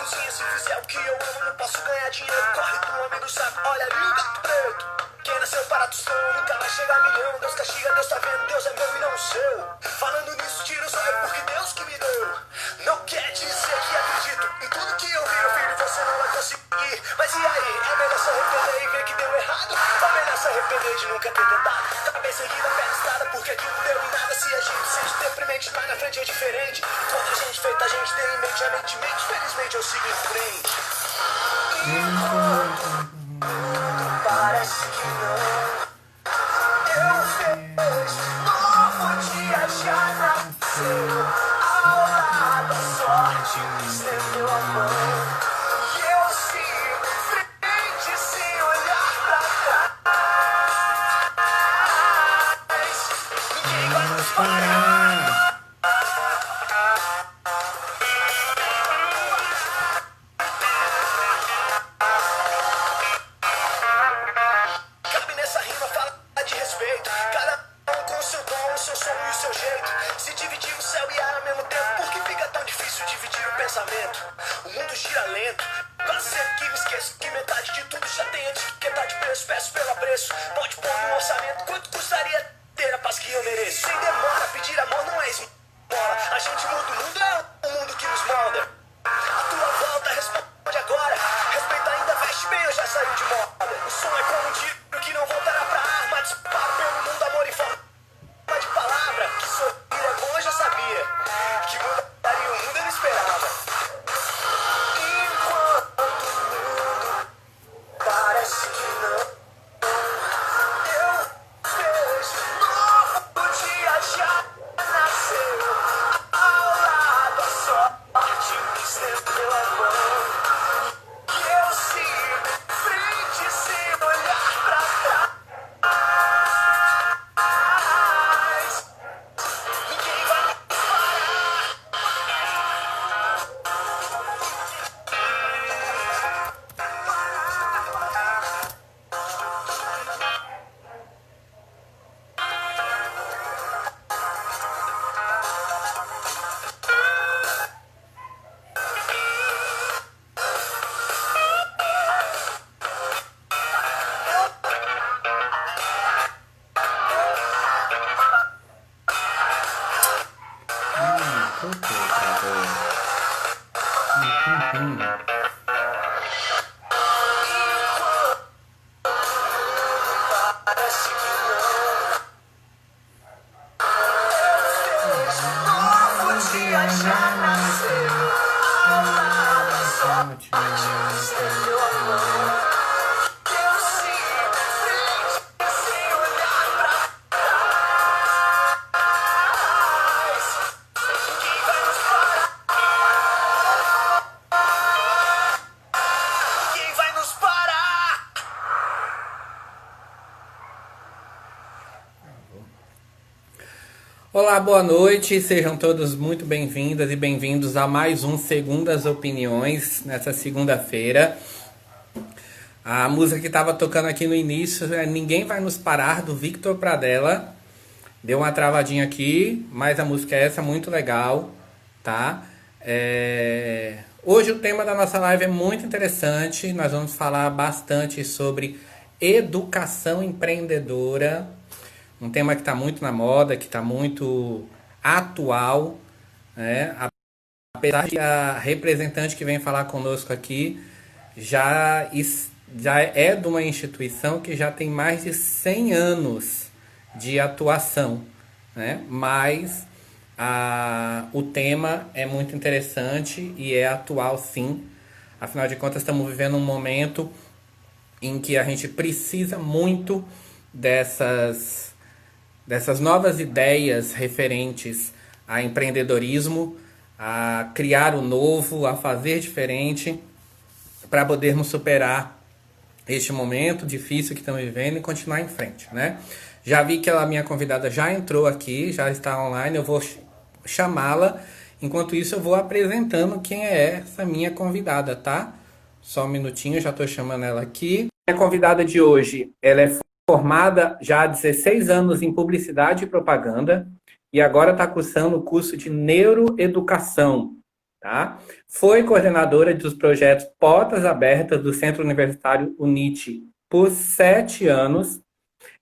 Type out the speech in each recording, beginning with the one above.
cozinha, se fizer o que eu amo, não posso ganhar dinheiro. Corre do homem do saco, olha ali o gato preto. Quem nasceu para tu som, nunca vai chegar a milhão. Deus castiga, Deus tá vendo, Deus é meu e não o seu. Falando nisso, tira o zóio porque Deus que me deu. Não quer dizer que acredito em tudo que eu vi, meu filho, você não vai conseguir. Mas e aí, é melhor se arrepender e ver que deu errado? Ou melhor se arrepender de nunca ter tentado? Cabeça erguida, pé na estrada, porque aqui não deu em nada. Se a gente sente deprimente, lá na frente é diferente. Quando a gente feita, a gente tem em mente, a mente mente. Felizmente eu sigo em frente. Parece que não. Eu vejo novo dia já nasceu. Ao lado da sorte me estendeu a mão. E eu sigo em frente sem olhar pra trás. Ninguém vai nos parar. Cabe nessa rima, fala de respeito. Cada um com o seu dom, o seu som e o seu jeito. Se dividir o céu e ar ao mesmo tempo, por que fica tão difícil dividir o pensamento? O mundo gira lento. Quase sempre que me esqueço que metade de tudo já tem antes que metade de preço. Peço pelo apreço. Pode pôr no orçamento quanto custaria ter a paz que eu mereço. Sem demora, pedir amor não é esmola. A gente muda o mundo, é o mundo que nos molda. A tua volta responde agora. Respeito ainda veste bem, eu já saí de moda. O som é como um tiro que não voltará pra arma. Disparo pelo mundo, amor e forma de palavra. Que sorrir é bom, eu já sabia. Que mudaria o mundo, eu não esperava. Enquanto o mundo parece que não. Eu vejo novo dia já nasceu. Ao lado a sorte me estendeu a mão. E eu sigo em frente sem olhar pra trás. Ninguém vai me parar. Parece que não. Novo dia já nasceu. Ao lado da sorte me estendeu a mão. Eu sigo em frente sem olhar pra trás. Ninguém vai nos parar. Ninguém vai nos parar. Olá, boa noite, sejam todos muito bem-vindas e bem-vindos a mais um Segundas Opiniões, nessa segunda-feira. A música que estava tocando aqui no início é Ninguém Vai Nos Parar, do Victor Pradella. Deu uma travadinha aqui, mas a música é essa, muito legal, tá? Hoje o tema da nossa live é muito interessante, nós vamos falar bastante sobre educação empreendedora. Um tema que está muito na moda, que está muito atual, né? Apesar de a representante que vem falar conosco aqui já é de uma instituição que já tem mais de 100 anos de atuação, né? Mas o tema é muito interessante e é atual, sim. Afinal de contas, estamos vivendo um momento em que a gente precisa muito dessas novas ideias referentes a empreendedorismo, a criar o novo, a fazer diferente, para podermos superar este momento difícil que estamos vivendo e continuar em frente, né? Já vi que a minha convidada já entrou aqui, já está online, eu vou chamá-la. Enquanto isso, eu vou apresentando quem é essa minha convidada, tá? Só um minutinho, já estou chamando ela aqui. A convidada de hoje, ela é formada já há 16 anos em publicidade e propaganda e agora está cursando o curso de neuroeducação, tá? Foi coordenadora dos projetos Portas Abertas do Centro Universitário UNIT por 7 anos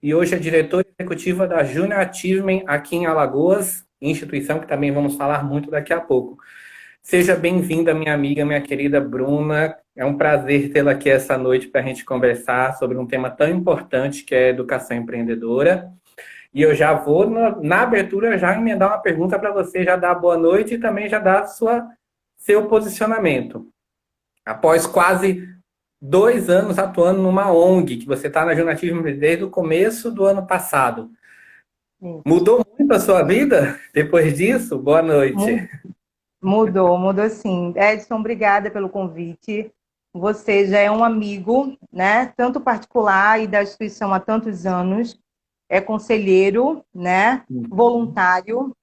e hoje é diretora executiva da Junior Achievement aqui em Alagoas, instituição que também vamos falar muito daqui a pouco. Seja bem-vinda, minha amiga, minha querida Bruna. É um prazer tê-la aqui essa noite para a gente conversar sobre um tema tão importante que é a educação empreendedora. E eu já vou, na abertura, já emendar uma pergunta para você, já dar boa noite e também já dar seu posicionamento. Após quase 2 anos atuando numa ONG, que você está na Jornatismo desde o começo do ano passado. Sim. Mudou muito a sua vida depois disso? Boa noite. Mudou sim. Edson, obrigada pelo convite. Você já é um amigo, né? Tanto particular e da instituição há tantos anos. É conselheiro, né? Voluntário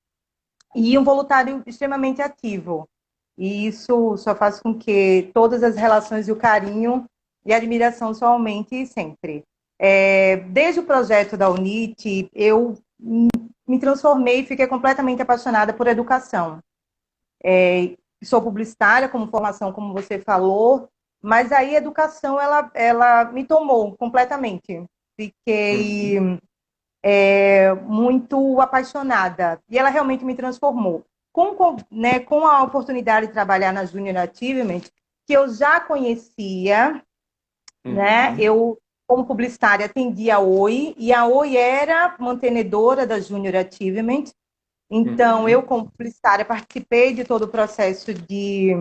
e um voluntário extremamente ativo. E isso só faz com que todas as relações e o carinho e a admiração só aumente sempre. Desde o projeto da UNIT, eu me transformei e fiquei completamente apaixonada por educação. Sou publicitária como formação, como você falou, mas aí a educação ela me tomou completamente. Fiquei muito apaixonada e ela realmente me transformou. Com a oportunidade de trabalhar na Junior Achievement, que eu já conhecia, né? Eu, como publicitária, atendia a Oi, e a Oi era mantenedora da Junior Achievement. Então, eu, como publicitária, participei de todo o processo de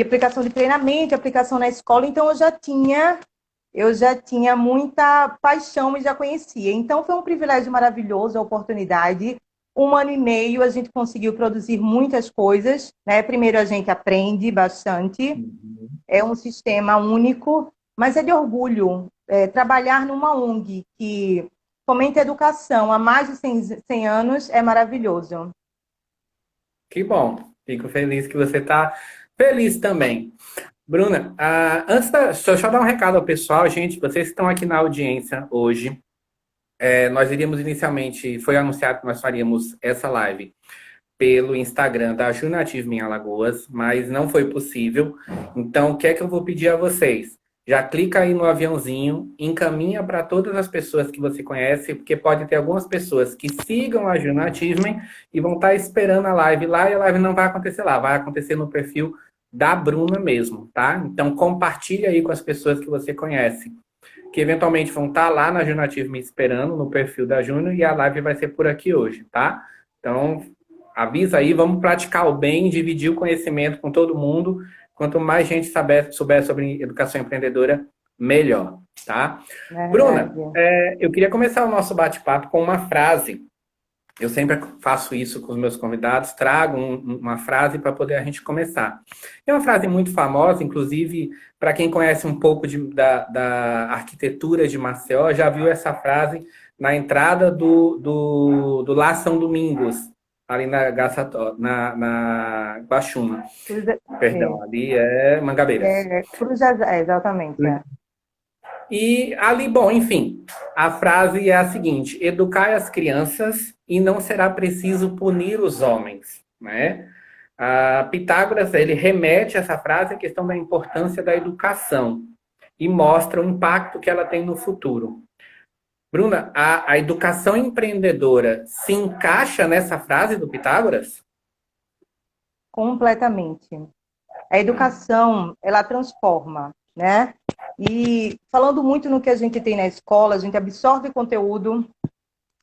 aplicação de treinamento, de aplicação na escola, então eu já tinha muita paixão e já conhecia. Então, foi um privilégio maravilhoso, a oportunidade. 1 ano e meio, a gente conseguiu produzir muitas coisas, né? Primeiro, a gente aprende bastante, é um sistema único, mas é de orgulho trabalhar numa ONG que fomenta a educação há mais de 100 anos, é maravilhoso. Que bom. Fico feliz que você está feliz também. Bruna, deixa eu só dar um recado ao pessoal, gente. Vocês que estão aqui na audiência hoje. Nós iríamos inicialmente, foi anunciado que nós faríamos essa live pelo Instagram da Junatismo em Alagoas, mas não foi possível. Então, o que é que eu vou pedir a vocês? Já clica aí no aviãozinho, encaminha para todas as pessoas que você conhece, porque pode ter algumas pessoas que sigam a Junatismo e vão estar esperando a live lá, e a live não vai acontecer lá, vai acontecer no perfil da Bruna mesmo, tá? Então, compartilha aí com as pessoas que você conhece, que eventualmente vão estar lá na Junior me esperando, no perfil da Júnior, e a live vai ser por aqui hoje, tá? Então, avisa aí, vamos praticar o bem, dividir o conhecimento com todo mundo. Quanto mais gente souber sobre educação empreendedora, melhor, tá? Bruna, eu queria começar o nosso bate-papo com uma frase. Eu sempre faço isso com os meus convidados, trago uma frase para poder a gente começar. É uma frase muito famosa, inclusive, para quem conhece um pouco da arquitetura de Maceió, já viu essa frase na entrada do Lá São Domingos, ali na Guaxuma. Perdão, ali é Mangabeiras. Exatamente. E ali, bom, enfim, a frase é a seguinte: educai as crianças e não será preciso punir os homens, né? Pitágoras, ele remete essa frase à questão da importância da educação e mostra o impacto que ela tem no futuro. Bruna, a educação empreendedora se encaixa nessa frase do Pitágoras? Completamente. A educação, ela transforma, né? E falando muito no que a gente tem na escola, a gente absorve conteúdo,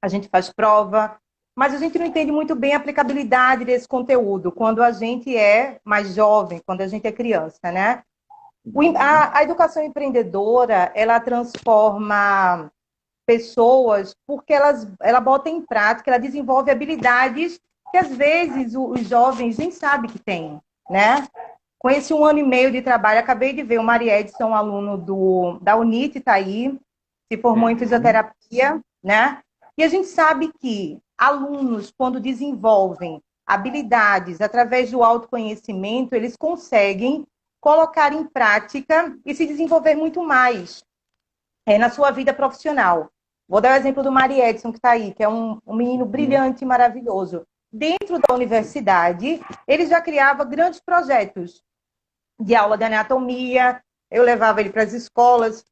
a gente faz prova, mas a gente não entende muito bem a aplicabilidade desse conteúdo quando a gente é mais jovem, quando a gente é criança, né? A educação empreendedora, ela transforma pessoas porque ela bota em prática, ela desenvolve habilidades que às vezes os jovens nem sabem que têm, né? Com esse 1 ano e meio de trabalho, acabei de ver o Mari Edson, um aluno da UNIT, está aí, se formou em fisioterapia, né? E a gente sabe que alunos, quando desenvolvem habilidades através do autoconhecimento, eles conseguem colocar em prática e se desenvolver muito mais na sua vida profissional. Vou dar o exemplo do Mari Edson, que está aí, que é um menino brilhante e maravilhoso. dentro da universidade, ele já criava grandes projetos de aula de anatomia, eu levava ele para as escolas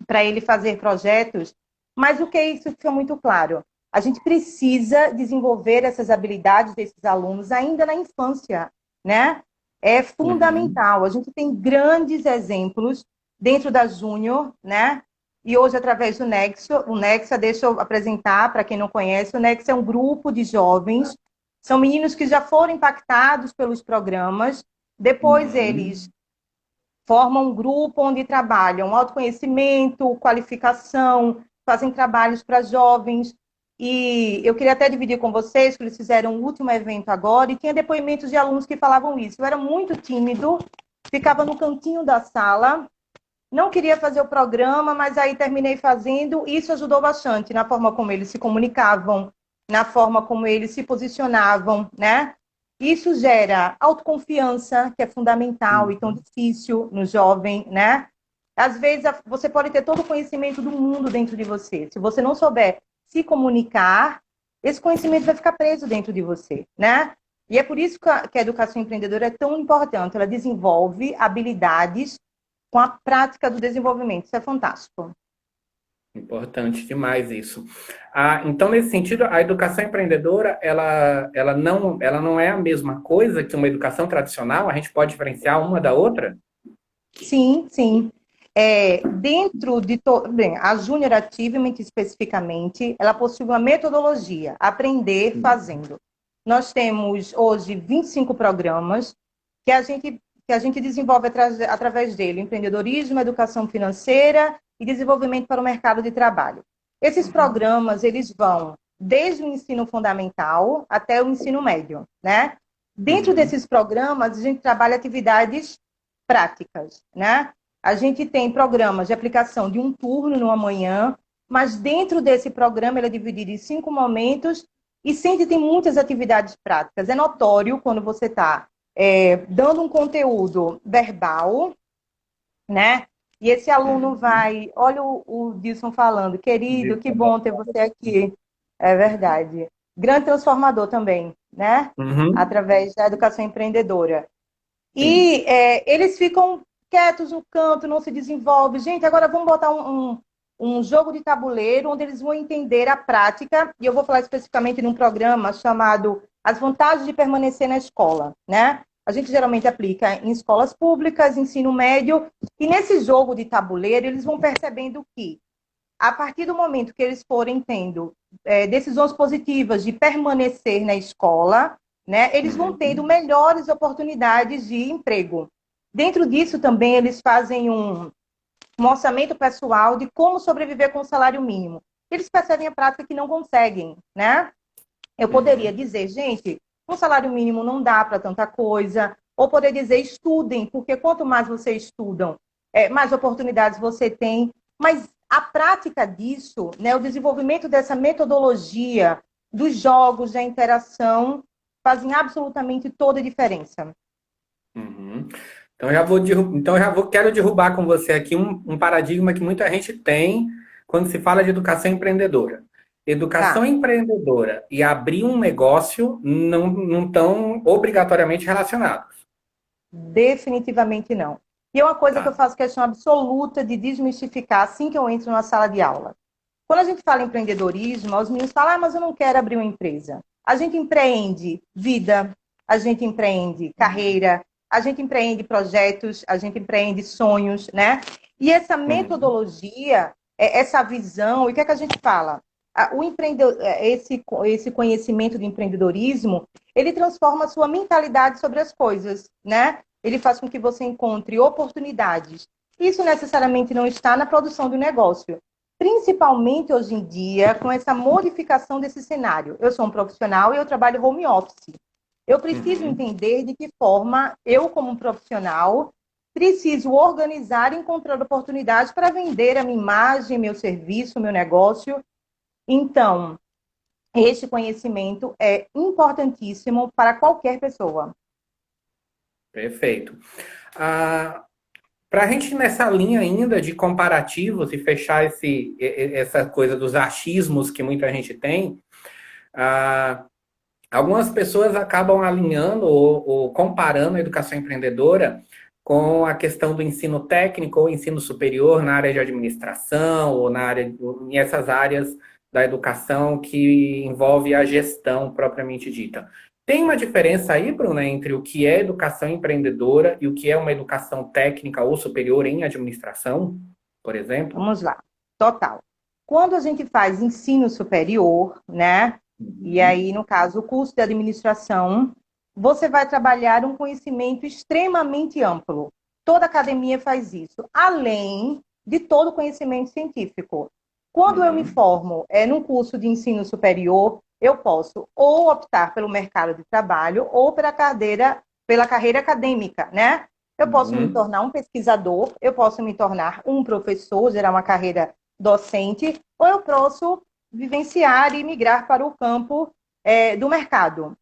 para ele fazer projetos, mas o que é isso fica muito claro. A gente precisa desenvolver essas habilidades desses alunos ainda na infância, né? É fundamental. A gente tem grandes exemplos dentro da Júnior, né? E hoje, através do Nexo, o Nexa, deixa eu apresentar para quem não conhece, o Nexa é um grupo de jovens, são meninos que já foram impactados pelos programas, depois eles formam um grupo onde trabalham autoconhecimento, qualificação, fazem trabalhos para jovens. E eu queria até dividir com vocês que eles fizeram o último evento agora e tinha depoimentos de alunos que falavam isso. Eu era muito tímido, ficava no cantinho da sala, não queria fazer o programa, mas aí terminei fazendo. E isso ajudou bastante na forma como eles se comunicavam, na forma como eles se posicionavam, né? Isso gera autoconfiança, que é fundamental e tão difícil no jovem, né? Às vezes você pode ter todo o conhecimento do mundo dentro de você. Se você não souber se comunicar, esse conhecimento vai ficar preso dentro de você, né? E é por isso que a educação empreendedora é tão importante. Ela desenvolve habilidades com a prática do desenvolvimento. Isso é fantástico. Importante demais isso. Então, nesse sentido, a educação empreendedora, ela não é a mesma coisa que uma educação tradicional? A gente pode diferenciar uma da outra? Sim, sim. Dentro de Bem, a Júnior Achievement, especificamente, ela possui uma metodologia, aprender fazendo. Nós temos, hoje, 25 programas que a gente desenvolve através dele, empreendedorismo, educação financeira e desenvolvimento para o mercado de trabalho. Esses programas, eles vão desde o ensino fundamental até o ensino médio, né? Dentro desses programas, a gente trabalha atividades práticas, né? A gente tem programas de aplicação de um turno numa manhã, mas dentro desse programa ele é dividido em 5 momentos e sempre tem muitas atividades práticas. É notório quando você está dando um conteúdo verbal, né? E esse aluno vai... Olha o Dilson falando, querido, que bom ter você aqui. É verdade. Grande transformador também, né? Através da educação empreendedora. E eles ficam quietos no canto, não se desenvolvem. Gente, agora vamos botar um jogo de tabuleiro onde eles vão entender a prática, e eu vou falar especificamente num programa chamado As Vantagens de Permanecer na Escola, né? A gente geralmente aplica em escolas públicas, ensino médio, e nesse jogo de tabuleiro eles vão percebendo que, a partir do momento que eles forem tendo decisões positivas de permanecer na escola, né, eles vão tendo melhores oportunidades de emprego. Dentro disso também eles fazem um orçamento pessoal de como sobreviver com o salário mínimo. Eles percebem a prática que não conseguem, né? Eu poderia dizer, gente, um salário mínimo não dá para tanta coisa, ou poder dizer, estudem, porque quanto mais vocês estudam, mais oportunidades você tem. Mas a prática disso, né, o desenvolvimento dessa metodologia dos jogos, da interação, fazem absolutamente toda a diferença. Então, quero derrubar com você aqui um paradigma que muita gente tem quando se fala de educação empreendedora. Educação empreendedora e abrir um negócio não estão obrigatoriamente relacionados. Definitivamente não. E é uma coisa que eu faço questão absoluta de desmistificar assim que eu entro na sala de aula. Quando a gente fala em empreendedorismo, os meninos falam, mas eu não quero abrir uma empresa. A gente empreende vida, a gente empreende carreira, a gente empreende projetos, a gente empreende sonhos, né? E essa metodologia, essa visão, e o que é que a gente fala? Esse conhecimento de empreendedorismo, ele transforma a sua mentalidade sobre as coisas, né? Ele faz com que você encontre oportunidades. Isso necessariamente não está na produção do negócio. Principalmente hoje em dia, com essa modificação desse cenário. Eu sou um profissional e eu trabalho home office. Eu preciso entender de que forma eu, como um profissional, preciso organizar e encontrar oportunidades para vender a minha imagem, meu serviço, meu negócio. Então, esse conhecimento é importantíssimo para qualquer pessoa. Perfeito. Para a gente ir nessa linha ainda de comparativos e fechar essa coisa dos achismos que muita gente tem, Algumas pessoas acabam alinhando ou comparando a educação empreendedora com a questão do ensino técnico ou ensino superior na área de administração ou na área, em essas áreas da educação que envolve a gestão propriamente dita. Tem uma diferença aí, Bruna, entre o que é educação empreendedora e o que é uma educação técnica ou superior em administração, por exemplo? Vamos lá. Total. Quando a gente faz ensino superior, né? E Uhum. aí, no caso, o curso de administração, você vai trabalhar um conhecimento extremamente amplo. Toda academia faz isso, além de todo o conhecimento científico. Quando eu me Uhum. formo num curso de ensino superior, eu posso ou optar pelo mercado de trabalho ou pela carreira acadêmica, né? Eu posso me Uhum. tornar um pesquisador, eu posso me tornar um professor, gerar uma carreira docente, ou eu posso vivenciar e migrar para o campo do mercado.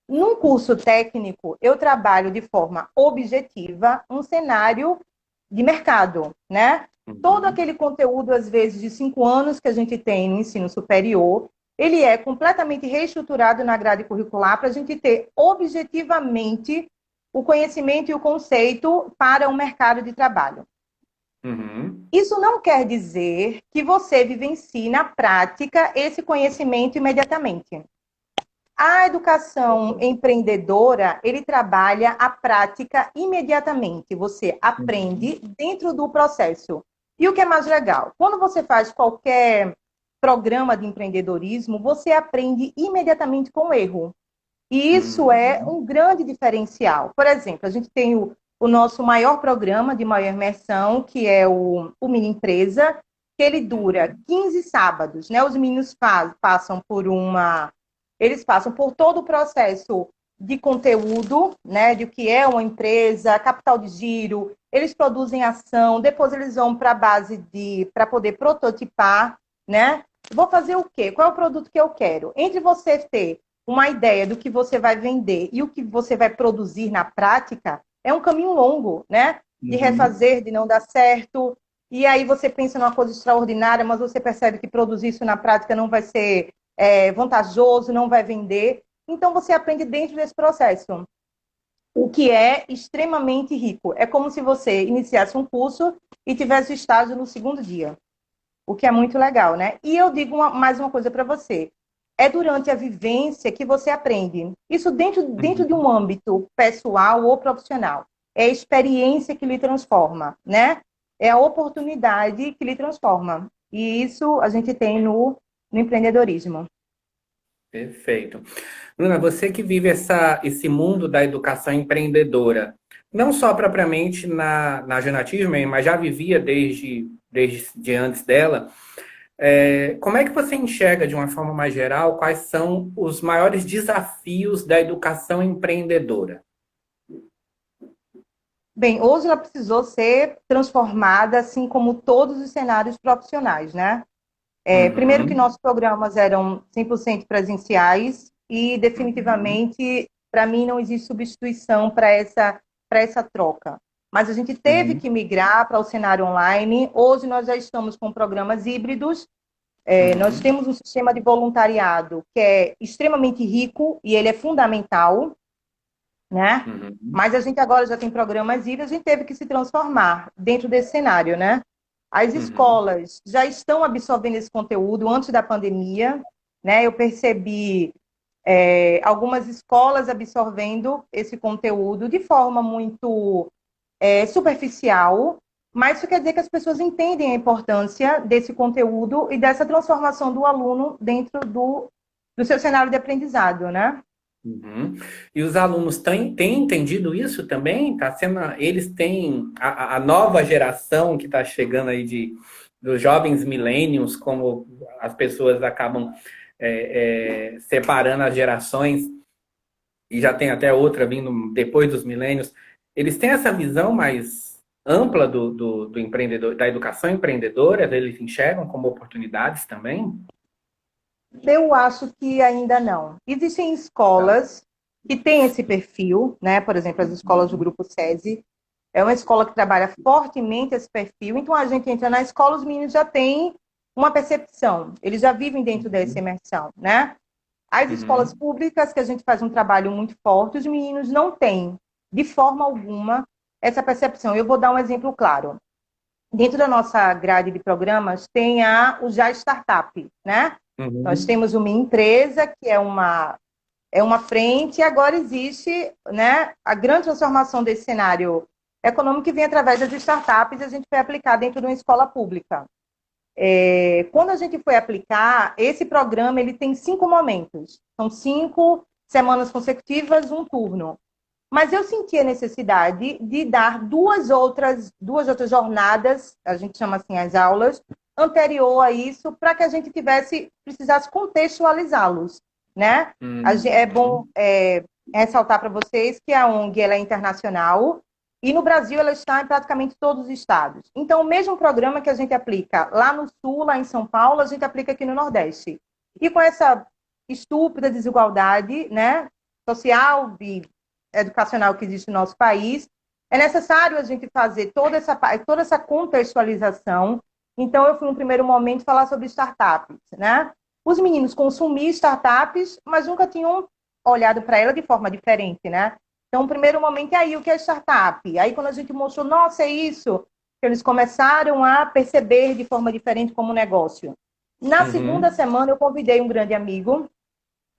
Num curso técnico, eu trabalho de forma objetiva um cenário de mercado, né? Todo Uhum. aquele conteúdo, às vezes, de 5 anos que a gente tem no ensino superior, ele é completamente reestruturado na grade curricular para a gente ter objetivamente o conhecimento e o conceito para o mercado de trabalho. Uhum. Isso não quer dizer que você vivencie na prática esse conhecimento imediatamente. A educação empreendedora, ele trabalha a prática imediatamente. Você Uhum. aprende dentro do processo. E o que é mais legal? Quando você faz qualquer programa de empreendedorismo, você aprende imediatamente com o erro. E isso é Uhum. um grande diferencial. Por exemplo, a gente tem o nosso maior programa de maior imersão, que é o Mini Empresa, que ele dura Uhum. 15 sábados, né? Os meninos passam por eles passam por todo o processo de conteúdo, né? De o que é uma empresa, capital de giro, eles produzem ação, depois eles vão para a base para poder prototipar, né? Vou fazer o quê? Qual é o produto que eu quero? Entre você ter uma ideia do que você vai vender e o que você vai produzir na prática, é um caminho longo, né? De Uhum. refazer, de não dar certo. E aí você pensa numa coisa extraordinária, mas você percebe que produzir isso na prática não vai ser vantajoso, não vai vender. Então você aprende dentro desse processo, o que é extremamente rico. É como se você iniciasse um curso e tivesse o estágio no segundo dia, o que é muito legal, né? E eu digo mais uma coisa para você. É durante a vivência que você aprende. Isso dentro de Uhum. um âmbito pessoal ou profissional. É a experiência que lhe transforma, né? É a oportunidade que lhe transforma. E isso a gente tem no empreendedorismo. Perfeito. Bruna, você que vive esse mundo da educação empreendedora, não só propriamente na Genatismo, mas já vivia desde de antes dela, como é que você enxerga, de uma forma mais geral, quais são os maiores desafios da educação empreendedora? Bem, hoje ela precisou ser transformada, assim como todos os cenários profissionais, né? Primeiro que Uhum. nossos programas eram 100% presenciais e Uhum. definitivamente, para mim, não existe substituição para essa troca. Mas a gente teve Uhum. que migrar para o cenário online. Hoje nós já estamos com programas híbridos. Nós Uhum. temos um sistema de voluntariado que é extremamente rico e ele é fundamental, né? Uhum. Mas a gente agora já tem programas híbridos, a gente teve que se transformar dentro desse cenário, né? As Uhum. escolas já estão absorvendo esse conteúdo antes da pandemia, né? Eu percebi algumas escolas absorvendo esse conteúdo de forma muito superficial, mas isso quer dizer que as pessoas entendem a importância desse conteúdo e dessa transformação do aluno dentro do seu cenário de aprendizado, né? Uhum. E os alunos têm entendido isso também? Tá sendo, eles têm a nova geração que está chegando aí dos jovens millennials, como as pessoas acabam separando as gerações, e já tem até outra vindo depois dos milênios. Eles têm essa visão mais ampla do empreendedor, da educação empreendedora, eles enxergam como oportunidades também? Eu acho que ainda não. Existem Tá. escolas que têm esse perfil, né? Por exemplo, as escolas do Uhum. Grupo SESI. É uma escola que trabalha fortemente esse perfil. Então, a gente entra na escola, os meninos já têm uma percepção. Eles já vivem dentro dessa Uhum. imersão, né? As escolas públicas, que a gente faz um trabalho muito forte, os meninos não têm, de forma alguma, essa percepção. Eu vou dar um exemplo claro. Dentro da nossa grade de programas, tem o Já Startup, né? Nós Uhum. temos uma empresa que é uma frente, e agora existe, né, a grande transformação desse cenário econômico que vem através das startups e a gente foi aplicar dentro de uma escola pública. Quando a gente foi aplicar, esse programa ele tem 5 momentos. São 5 semanas consecutivas, um turno. Mas eu senti a necessidade de dar duas outras jornadas, a gente chama assim as aulas, anterior a isso, para que a gente precisasse contextualizá-los, né? É bom ressaltar para vocês que a ONG ela é internacional e no Brasil ela está em praticamente todos os estados. Então, o mesmo programa que a gente aplica lá no Sul, lá em São Paulo, a gente aplica aqui no Nordeste. E com essa estúpida desigualdade, né, social e educacional que existe no nosso país, é necessário a gente fazer toda essa contextualização. Então, eu fui, no primeiro momento, falar sobre startups, né? Os meninos consumiam startups, mas nunca tinham olhado para ela de forma diferente, né? Então, o primeiro momento é aí, o que é startup? Aí, quando a gente mostrou, nossa, é isso, eles começaram a perceber de forma diferente como negócio. Na segunda Uhum. semana, eu convidei um grande amigo,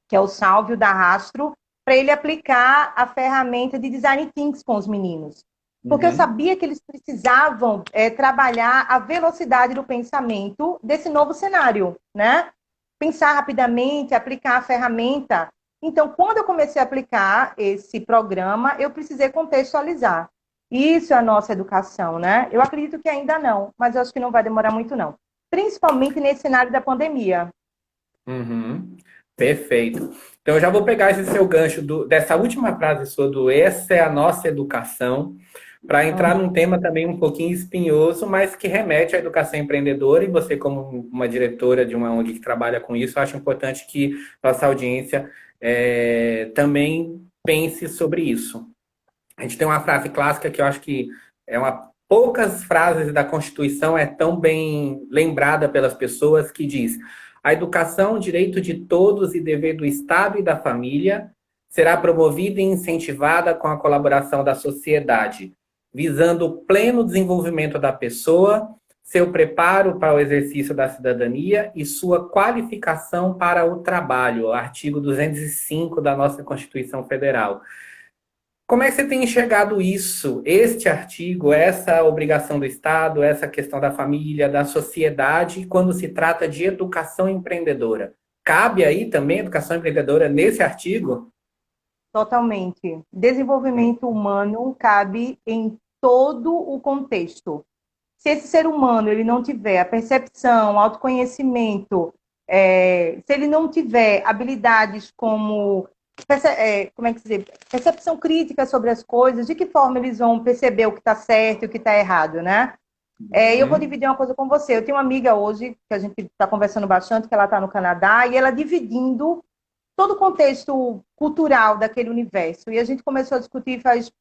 que é o Sálvio da Rastro, para ele aplicar a ferramenta de Design Thinking com os meninos. Porque eu Uhum. sabia que eles precisavam trabalhar a velocidade do pensamento desse novo cenário, né? Pensar rapidamente, aplicar a ferramenta. Então, quando eu comecei a aplicar esse programa, eu precisei contextualizar. Isso é a nossa educação, né? Eu acredito que ainda não, mas eu acho que não vai demorar muito, não. Principalmente nesse cenário da pandemia. Uhum. Perfeito. Então, eu já vou pegar esse seu gancho dessa última frase sua do essa é a nossa educação, para entrar num tema também um pouquinho espinhoso, mas que remete à educação empreendedora, e você, como uma diretora de uma ONG que trabalha com isso, eu acho importante que nossa audiência também pense sobre isso. A gente tem uma frase clássica que eu acho que poucas frases da Constituição é tão bem lembrada pelas pessoas, que diz: a educação, direito de todos e dever do Estado e da família, será promovida e incentivada com a colaboração da sociedade, visando o pleno desenvolvimento da pessoa, seu preparo para o exercício da cidadania e sua qualificação para o trabalho, artigo 205 da nossa Constituição Federal. Como é que você tem enxergado isso, este artigo, essa obrigação do Estado, essa questão da família, da sociedade, quando se trata de educação empreendedora? Cabe aí também educação empreendedora nesse artigo? Totalmente. Desenvolvimento humano cabe em todo o contexto. Se esse ser humano ele não tiver a percepção, autoconhecimento, se ele não tiver habilidades como é que se diz? Percepção crítica sobre as coisas, de que forma eles vão perceber o que está certo e o que está errado, né? Eu vou Uhum. dividir uma coisa com você. Eu tenho uma amiga hoje, que a gente está conversando bastante, que ela está no Canadá, e ela dividindo todo o contexto cultural daquele universo. E a gente começou a discutir faz,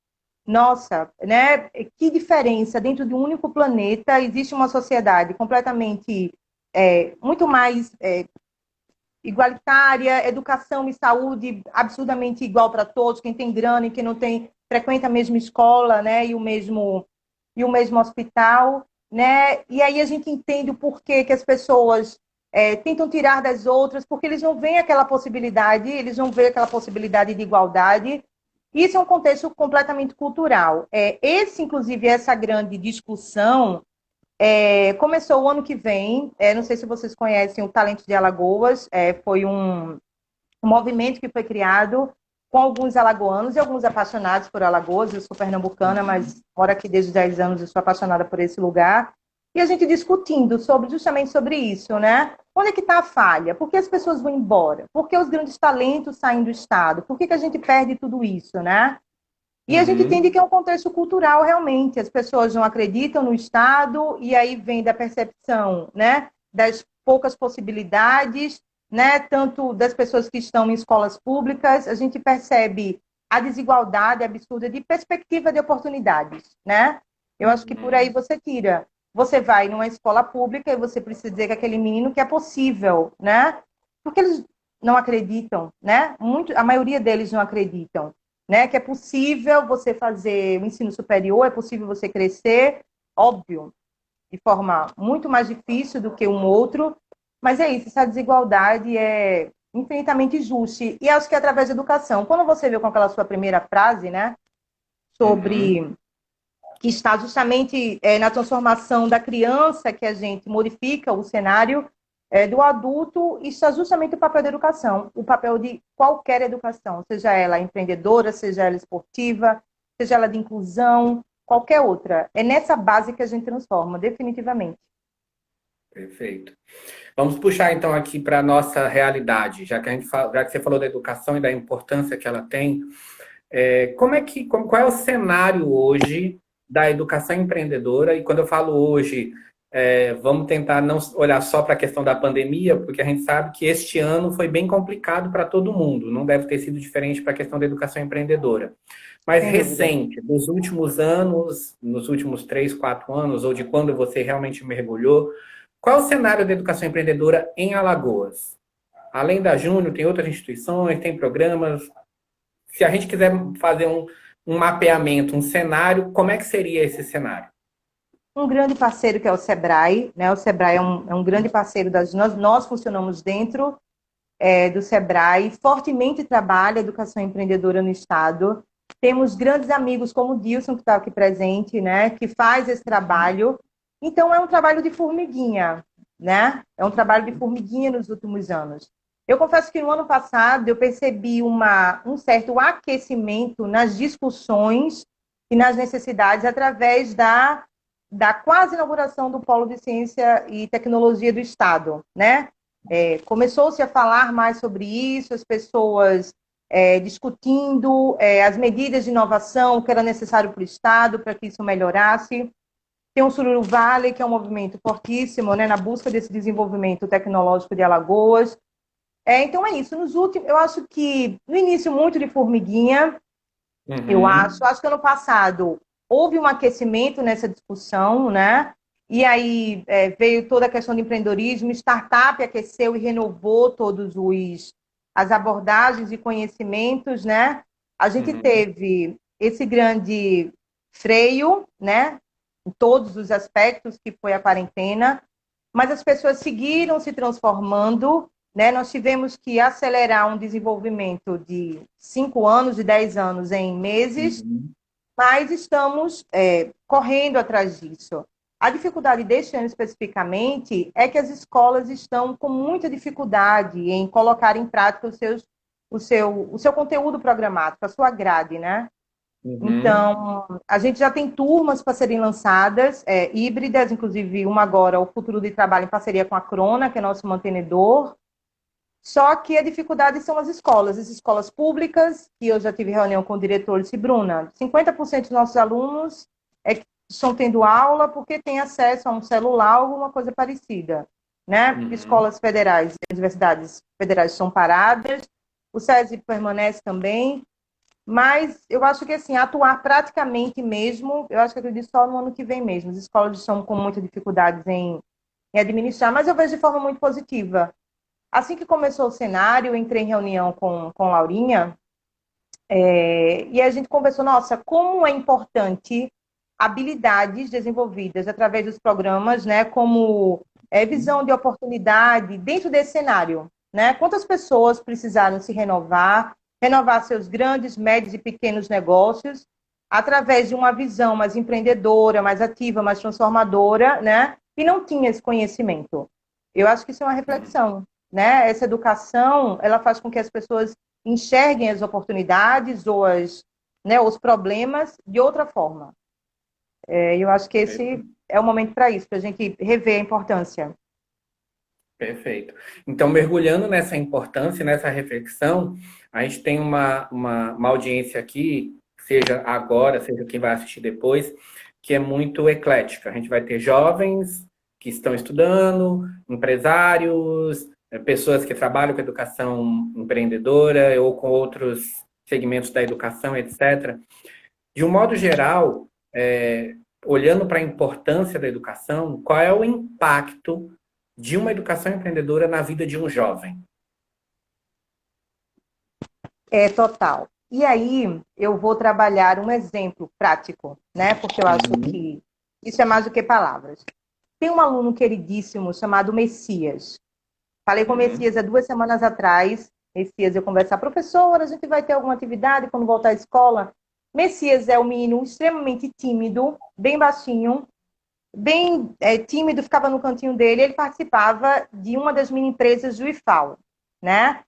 nossa, né? Que diferença dentro de um único planeta existe uma sociedade completamente muito mais igualitária, educação e saúde absurdamente igual para todos, quem tem grana e quem não tem frequenta a mesma escola, né? E o mesmo hospital, né? E aí a gente entende o porquê que as pessoas tentam tirar das outras, porque eles não veem aquela possibilidade de igualdade. Isso é um contexto completamente cultural. Inclusive, essa grande discussão começou o ano que vem. Não sei se vocês conhecem o Talento de Alagoas. Foi um movimento que foi criado com alguns alagoanos e alguns apaixonados por Alagoas. Eu sou pernambucana, mas moro aqui desde os 10 anos e sou apaixonada por esse lugar. E a gente discutindo justamente sobre isso, né? Onde é que está a falha? Por que as pessoas vão embora? Por que os grandes talentos saem do Estado? Por que a gente perde tudo isso, né? E a gente entende Uhum. que é um contexto cultural, realmente. As pessoas não acreditam no Estado, e aí vem da percepção, né, das poucas possibilidades, né, tanto das pessoas que estão em escolas públicas. A gente percebe a desigualdade absurda de perspectiva de oportunidades, né? Eu acho que por aí Uhum. você tira. Você vai numa escola pública e você precisa dizer que aquele menino que é possível, né? Porque não acreditam, né? A maioria deles não acreditam, né? Que é possível você fazer o ensino superior, é possível você crescer, óbvio, de forma muito mais difícil do que um outro, mas é isso, essa desigualdade é infinitamente injusta. E acho que é através da educação. Quando você viu com aquela sua primeira frase, né, sobre que está justamente na transformação da criança que a gente modifica o cenário do adulto, está justamente o papel da educação, o papel de qualquer educação, seja ela empreendedora, seja ela esportiva, seja ela de inclusão, qualquer outra. É nessa base que a gente transforma, definitivamente. Perfeito. Vamos puxar então aqui para a nossa realidade, já que você falou da educação e da importância que ela tem. Qual é o cenário hoje da educação empreendedora? E quando eu falo hoje, vamos tentar não olhar só para a questão da pandemia, porque a gente sabe que este ano foi bem complicado para todo mundo. Não deve ter sido diferente para a questão da educação empreendedora. Mas recente, nos últimos anos, nos últimos 3, 4 anos, ou de quando você realmente mergulhou, qual é o cenário da educação empreendedora em Alagoas? Além da Júnior, tem outras instituições, tem programas. Se a gente quiser fazer um mapeamento, um cenário, como é que seria esse cenário? Um grande parceiro que é o Sebrae, né? O Sebrae é um grande parceiro nós funcionamos dentro do Sebrae, fortemente trabalha a educação empreendedora no estado. Temos grandes amigos como o Dilson, que está aqui presente, né? Que faz esse trabalho. Então, é um trabalho de formiguinha, né? É um trabalho de formiguinha nos últimos anos. Eu confesso que no ano passado eu percebi um certo aquecimento nas discussões e nas necessidades através da quase inauguração do Polo de Ciência e Tecnologia do Estado, né? Começou-se a falar mais sobre isso, as pessoas discutindo as medidas de inovação que era necessário para o Estado para que isso melhorasse. Tem o Sururu Valley, que é um movimento fortíssimo, né, na busca desse desenvolvimento tecnológico de Alagoas. Então é isso. Eu acho que no início muito de formiguinha, eu acho que ano passado houve um aquecimento nessa discussão, né? E aí veio toda a questão de empreendedorismo, startup aqueceu e renovou as abordagens e conhecimentos, né? A gente teve esse grande freio, né? Em todos os aspectos, que foi a quarentena, mas as pessoas seguiram se transformando, né? Nós tivemos que acelerar um desenvolvimento de 5 anos, de 10 anos em meses, mas estamos correndo atrás disso. A dificuldade deste ano especificamente é que as escolas estão com muita dificuldade em colocar em prática o seu conteúdo programático, a sua grade, né? Então, a gente já tem turmas para serem lançadas, híbridas, inclusive uma agora, o Futuro de Trabalho, em parceria com a Crona, que é nosso mantenedor. Só que a dificuldade são as escolas públicas, que eu já tive reunião com o diretor, disse, Bruna, 50% dos nossos alunos estão tendo aula porque têm acesso a um celular ou alguma coisa parecida, né? Escolas federais, universidades federais são paradas, o SESI permanece também, mas eu acho que, assim, atuar praticamente mesmo, eu acho que eu acredito só no ano que vem mesmo. As escolas estão com muitas dificuldades em administrar, mas eu vejo de forma muito positiva. Assim que começou o cenário, eu entrei em reunião com Laurinha, e a gente conversou, nossa, como é importante habilidades desenvolvidas através dos programas, né, como visão de oportunidade dentro desse cenário, né? Quantas pessoas precisaram se renovar seus grandes, médios e pequenos negócios através de uma visão mais empreendedora, mais ativa, mais transformadora, né? E não tinha esse conhecimento. Eu acho que isso é uma reflexão, né? Essa educação, ela faz com que as pessoas enxerguem as oportunidades ou os problemas de outra forma. Eu acho que esse é o momento para isso, para a gente rever a importância. Perfeito. Então, mergulhando nessa importância, nessa reflexão, a gente tem uma audiência aqui, seja agora, seja quem vai assistir depois, que é muito eclética. A gente vai ter jovens que estão estudando, empresários, pessoas que trabalham com educação empreendedora ou com outros segmentos da educação, etc. De um modo geral, olhando para a importância da educação, qual é o impacto de uma educação empreendedora na vida de um jovem? É total. E aí, eu vou trabalhar um exemplo prático, né? Porque eu acho Uhum. que isso é mais do que palavras. Tem um aluno queridíssimo chamado Messias. Falei com o Uhum. Messias há 2 semanas atrás. Messias, eu conversar, professora, a gente vai ter alguma atividade quando voltar à escola? Messias é um menino extremamente tímido, bem baixinho, bem tímido, ficava no cantinho dele. Ele participava de uma das mini empresas do IFAO, né?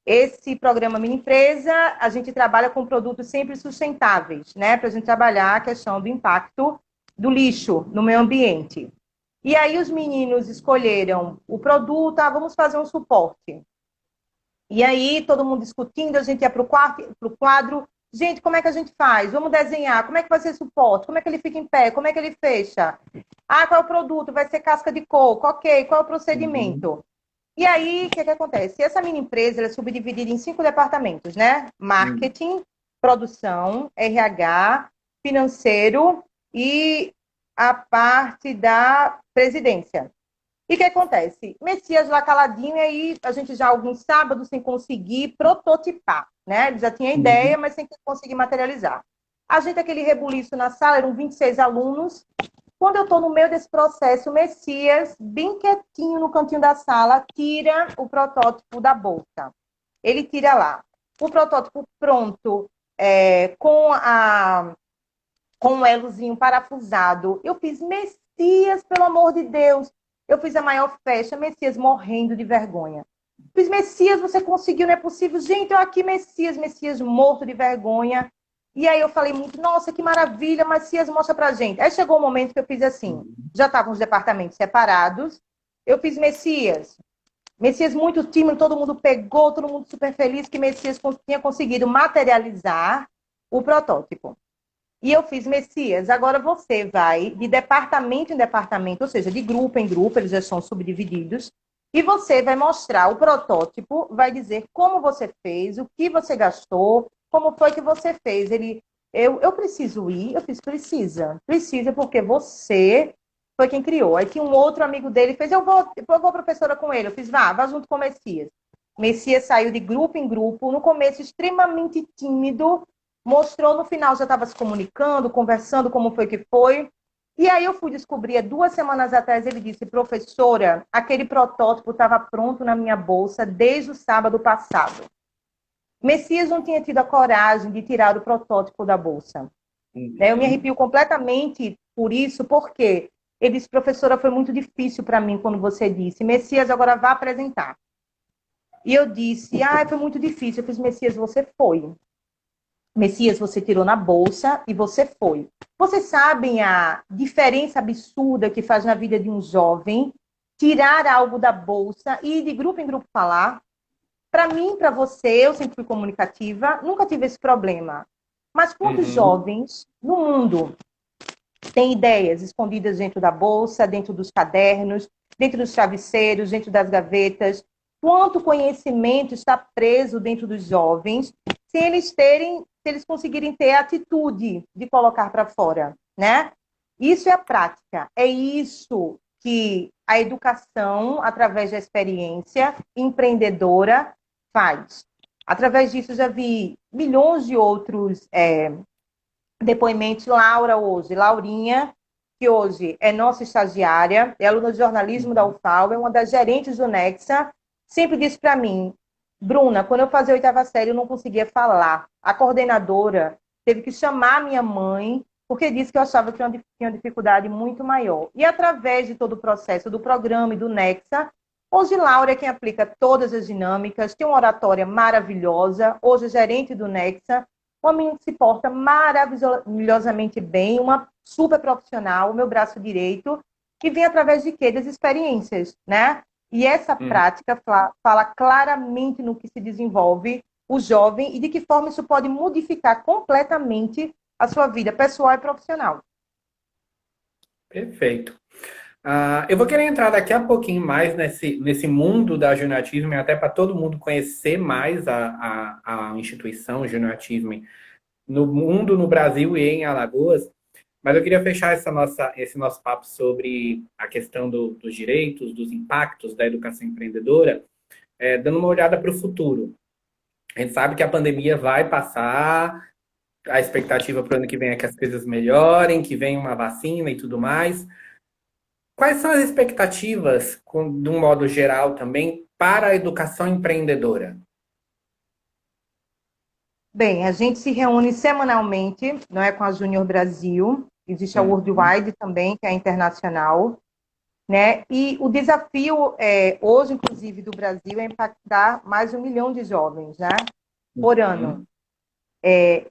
Esse programa Mini Empresa, a gente trabalha com produtos sempre sustentáveis, né? Para a gente trabalhar a questão do impacto do lixo no meio ambiente. E aí os meninos escolheram o produto, vamos fazer um suporte. E aí todo mundo discutindo, a gente ia para o quadro, gente, como é que a gente faz? Vamos desenhar, como é que vai ser suporte? Como é que ele fica em pé? Como é que ele fecha? Qual é o produto? Vai ser casca de coco, ok, qual é o Uhum. procedimento? E aí, o que acontece? Essa mini empresa é subdividida em 5 departamentos, né? Uhum. Marketing, produção, RH, financeiro e a parte da presidência. E o que acontece? Messias lá caladinho, e aí a gente já alguns sábados sem conseguir prototipar, né? Ele já tinha ideia, Uhum. mas sem conseguir materializar. A gente, aquele rebuliço na sala, eram 26 alunos. Quando eu estou no meio desse processo, o Messias, bem quietinho no cantinho da sala, tira o protótipo da bolsa. Ele tira lá. O protótipo pronto, com um elozinho parafusado. Eu fiz, Messias, pelo amor de Deus. Eu fiz a maior festa, Messias morrendo de vergonha. Fiz, Messias, você conseguiu, não é possível. Gente, eu aqui, Messias morto de vergonha. E aí eu falei muito, nossa, que maravilha, Messias, mostra pra gente. Aí chegou o um momento que eu fiz assim, já estavam os departamentos separados. Eu fiz, Messias muito tímido, todo mundo pegou, todo mundo super feliz que Messias tinha conseguido materializar o protótipo. E eu fiz, Messias, agora você vai de departamento em departamento, ou seja, de grupo em grupo, eles já são subdivididos, e você vai mostrar o protótipo, vai dizer como você fez, o que você gastou, como foi que você fez. Eu preciso ir, eu fiz, precisa, porque você foi quem criou. Aí tinha um outro amigo dele, fez, eu vou professora com ele, eu fiz, vá junto com o Messias. Messias saiu de grupo em grupo, no começo extremamente tímido, mostrou, no final já estava se comunicando, conversando como foi que foi. E aí eu fui descobrir, 2 semanas atrás, ele disse, professora, aquele protótipo estava pronto na minha bolsa desde o sábado passado. Messias não tinha tido a coragem de tirar o protótipo da bolsa. Eu me Uhum. arrepio completamente por isso, porque ele disse, professora, foi muito difícil para mim quando você disse, Messias, agora vá apresentar. E eu disse, foi muito difícil. Eu fiz, Messias, você foi. Messias, você tirou na bolsa e você foi. Vocês sabem a diferença absurda que faz na vida de um jovem tirar algo da bolsa e ir de grupo em grupo falar? Para mim, para você, eu sempre fui comunicativa, nunca tive esse problema. Mas quantos Uhum. jovens no mundo têm ideias escondidas dentro da bolsa, dentro dos cadernos, dentro dos travesseiros, dentro das gavetas? Quanto conhecimento está preso dentro dos jovens se eles conseguirem ter a atitude de colocar para fora, né? Isso é a prática, é isso que a educação, através da experiência empreendedora, faz. Através disso, já vi milhões de outros depoimentos. Laurinha, que hoje é nossa estagiária, é aluna de jornalismo da Uhum. UFAL, é uma das gerentes do Nexa, sempre disse para mim, Bruna, quando eu fazia a 8ª série, eu não conseguia falar. A coordenadora teve que chamar minha mãe, porque disse que eu achava que eu tinha uma dificuldade muito maior. E através de todo o processo do programa e do Nexa, hoje Laura é quem aplica todas as dinâmicas, tem uma oratória maravilhosa, hoje é gerente do Nexa, uma menina que se porta maravilhosamente bem, uma super profissional, o meu braço direito, que vem através de quê? Das experiências, né? E essa Uhum. prática fala claramente no que se desenvolve o jovem e de que forma isso pode modificar completamente a sua vida pessoal e profissional. Perfeito. Eu vou querer entrar daqui a pouquinho mais nesse mundo da Juniatismo, até para todo mundo conhecer mais a instituição Juniatismo no mundo, no Brasil e em Alagoas. Mas eu queria fechar esse nosso papo sobre a questão dos direitos, dos impactos da educação empreendedora, dando uma olhada para o futuro. A gente sabe que a pandemia vai passar, a expectativa para o ano que vem é que as coisas melhorem, que venha uma vacina e tudo mais. Quais são as expectativas, de um modo geral também, para a educação empreendedora? Bem, a gente se reúne semanalmente, não é, com a Júnior Brasil, existe a Uhum, Worldwide também, que é internacional, né? E o desafio hoje, inclusive, do Brasil é impactar mais de 1 milhão de jovens, né? Por ano. uhum,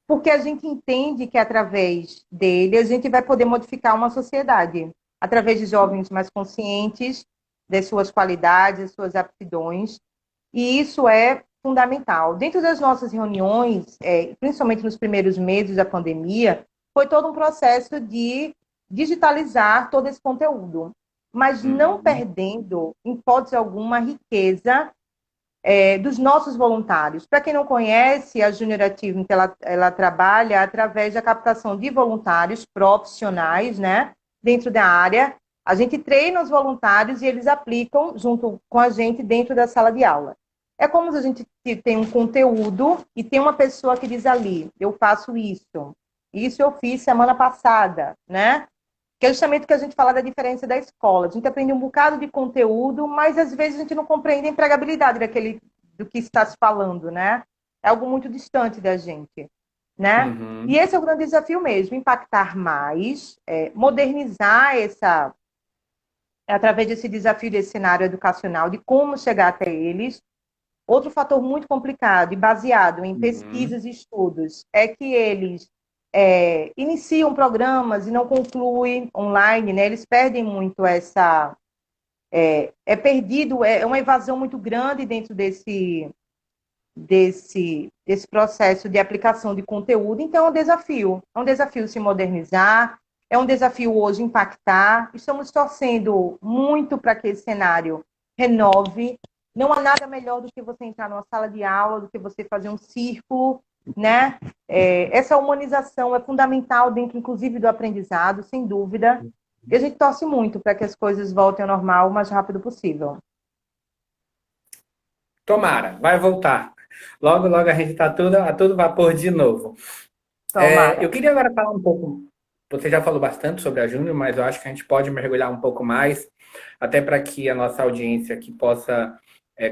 Porque a gente entende que através dele a gente vai poder modificar uma sociedade, através de jovens mais conscientes das suas qualidades, das suas aptidões, e isso é fundamental. Dentro das nossas reuniões, principalmente nos primeiros meses da pandemia, foi todo um processo de digitalizar todo esse conteúdo, mas não uhum, perdendo, em hipótese alguma, a riqueza dos nossos voluntários. Para quem não conhece, a Junior Achievement, ela trabalha através da captação de voluntários profissionais, né, dentro da área. A gente treina os voluntários e eles aplicam junto com a gente dentro da sala de aula. É como se a gente tem um conteúdo e tem uma pessoa que diz ali, eu faço isso eu fiz semana passada, né? Que é justamente o que a gente fala da diferença da escola. A gente aprende um bocado de conteúdo, mas às vezes a gente não compreende a empregabilidade do que está se falando, né? É algo muito distante da gente, né? E uhum. esse é o grande desafio mesmo, impactar mais, modernizar através desse desafio desse cenário educacional, de como chegar até eles. Outro fator muito complicado e baseado em Uhum. pesquisas e estudos é que eles iniciam programas e não concluem online, né? Eles perdem muito essa. É perdido, é uma evasão muito grande dentro desse processo de aplicação de conteúdo. Então, é um desafio se modernizar, é um desafio hoje impactar. Estamos torcendo muito para que esse cenário renove. Não há nada melhor do que você entrar numa sala de aula, do que você fazer um círculo, né? Essa humanização é fundamental dentro, inclusive, do aprendizado, sem dúvida. E a gente torce muito para que as coisas voltem ao normal o mais rápido possível. Tomara, vai voltar. Logo, logo a gente está a todo vapor de novo. Eu Tomara. queria agora falar um pouco. Você já falou bastante sobre a Júnior, mas eu acho que a gente pode mergulhar um pouco mais, até para que a nossa audiência aqui possa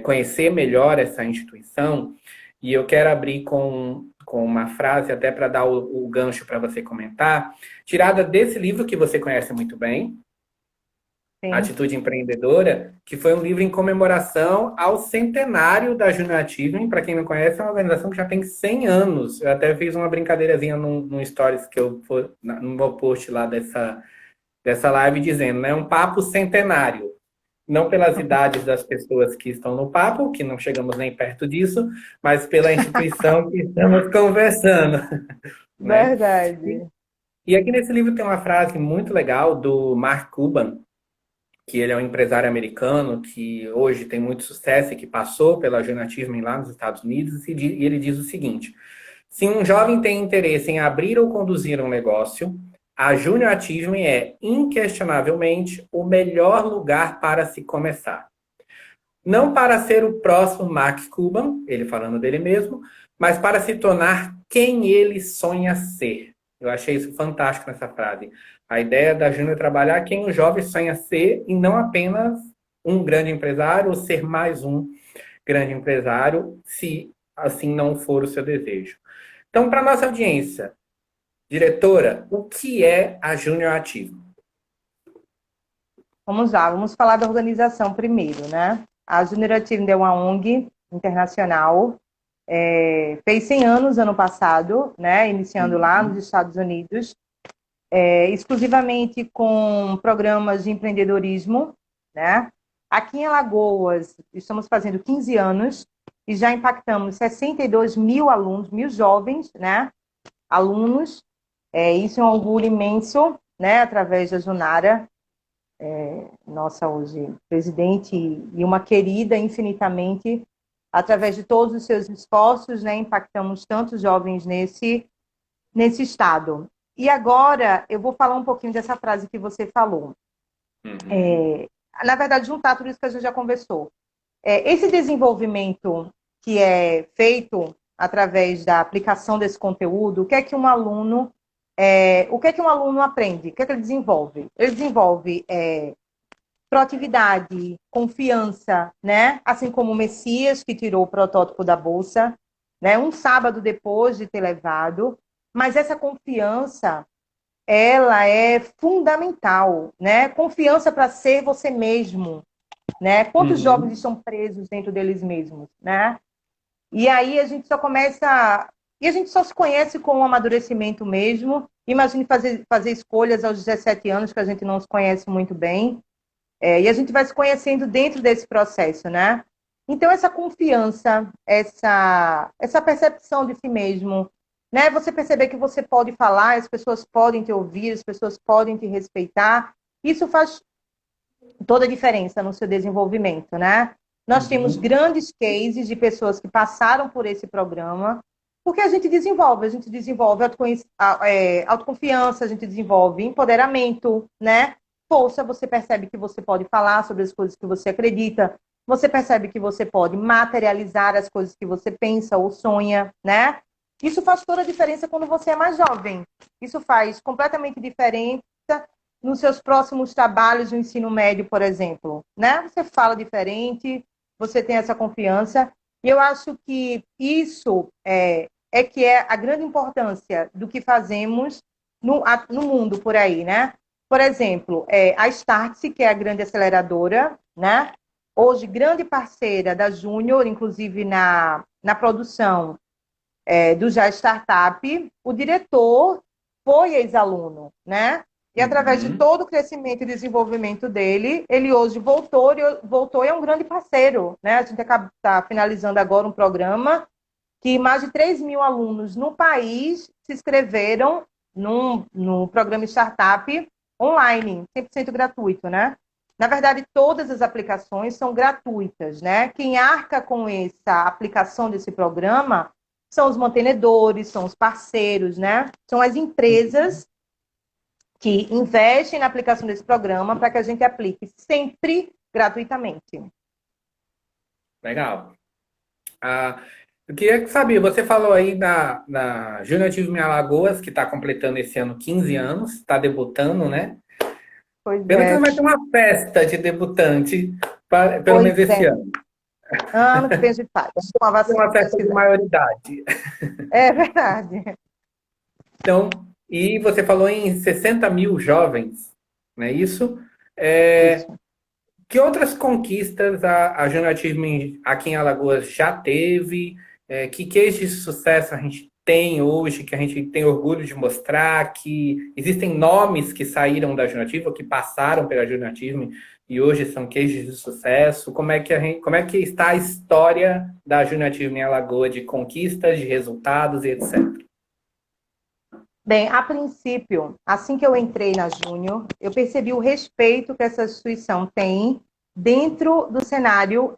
conhecer melhor essa instituição. E eu quero abrir com uma frase, até para dar o gancho para você comentar, tirada desse livro que você conhece muito bem, Sim. Atitude Empreendedora, que foi um livro em comemoração ao centenário da Junior Achievement. Para quem não conhece, é uma organização que já tem 100 anos. Eu até fiz uma brincadeirazinha num stories que eu no meu post lá dessa live dizendo, né? Um papo centenário. Não pelas idades das pessoas que estão no papo, que não chegamos nem perto disso, mas pela instituição que estamos conversando, né? E, Verdade. e aqui nesse livro tem uma frase muito legal do Mark Cuban, que ele é um empresário americano que hoje tem muito sucesso e que passou pela jornalismo lá nos Estados Unidos, e ele diz o seguinte: se um jovem tem interesse em abrir ou conduzir um negócio, a Junior Achievement é inquestionavelmente o melhor lugar para se começar. Não para ser o próximo Mark Cuban, ele falando dele mesmo, mas para se tornar quem ele sonha ser. Eu achei isso fantástico nessa frase. A ideia da Júnior é trabalhar quem o jovem sonha ser e não apenas um grande empresário ou ser mais um grande empresário, se assim não for o seu desejo. Então, para nossa audiência, diretora, o que é a Júnior Ativo? Vamos lá, vamos falar da organização primeiro, né? A Junior Achievement é uma ONG internacional, fez 100 anos ano passado, né? Iniciando lá nos Estados Unidos, exclusivamente com programas de empreendedorismo, né? Aqui em Alagoas, estamos fazendo 15 anos e já impactamos 62 mil alunos, mil jovens, né? Alunos. Isso é um orgulho imenso, né? Através da Junara, nossa hoje presidente e uma querida infinitamente, através de todos os seus esforços, né? Impactamos tantos jovens nesse estado. E agora eu vou falar um pouquinho dessa frase que você falou. Uhum. Na verdade, juntar tudo isso que a gente já conversou. Esse desenvolvimento que é feito através da aplicação desse conteúdo, o que é que um aluno aprende? O que é que ele desenvolve? Ele desenvolve proatividade, confiança, né? Assim como o Messias, que tirou o protótipo da bolsa, né? Um sábado depois de ter levado. Mas essa confiança, ela é fundamental, né? Confiança para ser você mesmo, né? Quantos jovens Uhum. estão presos dentro deles mesmos, né? E aí a gente só começa... E a gente só se conhece com o amadurecimento mesmo. Imagine fazer escolhas aos 17 anos, que a gente não se conhece muito bem. E a gente vai se conhecendo dentro desse processo, né? Então, essa confiança, essa percepção de si mesmo, né? Você perceber que você pode falar, as pessoas podem te ouvir, as pessoas podem te respeitar, isso faz toda a diferença no seu desenvolvimento, né? Nós temos Uhum. grandes cases de pessoas que passaram por esse programa, porque a gente desenvolve autoconfiança, a gente desenvolve empoderamento, né? Força, você percebe que você pode falar sobre as coisas que você acredita, você percebe que você pode materializar as coisas que você pensa ou sonha, né? Isso faz toda a diferença quando você é mais jovem. Isso faz completamente diferença nos seus próximos trabalhos no ensino médio, por exemplo, né? Você fala diferente, você tem essa confiança, e eu acho que isso que é a grande importância do que fazemos no mundo por aí, né? Por exemplo, a Startse, que é a grande aceleradora, né? Hoje, grande parceira da Júnior, inclusive na produção do Já Startup, o diretor foi ex-aluno, né? E através de Uhum. todo o crescimento e desenvolvimento dele, ele hoje voltou e é um grande parceiro, né? A gente está finalizando agora um programa que mais de 3 mil alunos no país se inscreveram no programa Startup online, 100% gratuito, né? Na verdade, todas as aplicações são gratuitas, né? Quem arca com essa aplicação desse programa são os mantenedores, são os parceiros, né? São as empresas que investem na aplicação desse programa para que a gente aplique sempre gratuitamente. Legal. Ah, eu queria saber, você falou aí na Júnior Tive em Alagoas, que está completando esse ano 15 anos, está debutando, né? Pois Pena que é, não vai ter uma festa de debutante, pelo pois menos esse é. ano. Ano que vem a gente faz, com a Tem vacina, uma se Deus festa de quiser. maioridade. É verdade. Então, e você falou em 60 mil jovens, não é isso? É, Isso. que outras conquistas a Júnior aqui em Alagoas já teve? Que case de sucesso a gente tem hoje, que a gente tem orgulho de mostrar, que existem nomes que saíram da Júnior ou que passaram pela Júnior e hoje são cases de sucesso? Como é que está a história da Júnior em Alagoas de conquistas, de resultados e etc. Bem, a princípio, assim que eu entrei na Júnior, eu percebi o respeito que essa instituição tem dentro do cenário.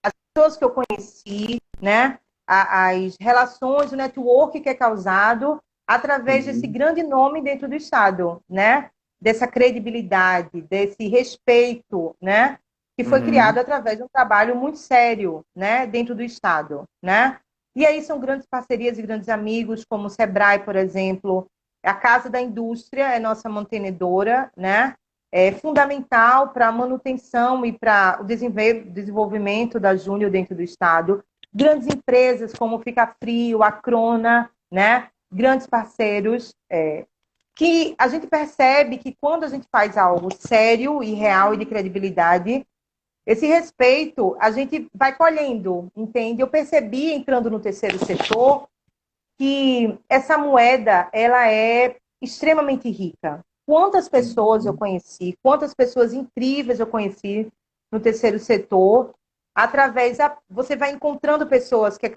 As pessoas que eu conheci, né? As relações, o network que é causado através desse Uhum, grande nome dentro do Estado, né? Dessa credibilidade, desse respeito, né? Que foi criado uhum, através de um trabalho muito sério, né? Dentro do Estado, né? E aí são grandes parcerias e grandes amigos, como o Sebrae, por exemplo, a Casa da Indústria é nossa mantenedora, né? É fundamental para a manutenção e para o desenvolvimento da Júnior dentro do Estado. Grandes empresas como Fica Frio, a Crona, né? Grandes parceiros, que a gente percebe que quando a gente faz algo sério e real e de credibilidade, esse respeito a gente vai colhendo, entende? Eu percebi, entrando no terceiro setor, que essa moeda ela é extremamente rica. Quantas pessoas eu uhum. conheci, quantas pessoas incríveis eu conheci no terceiro setor, você vai encontrando pessoas que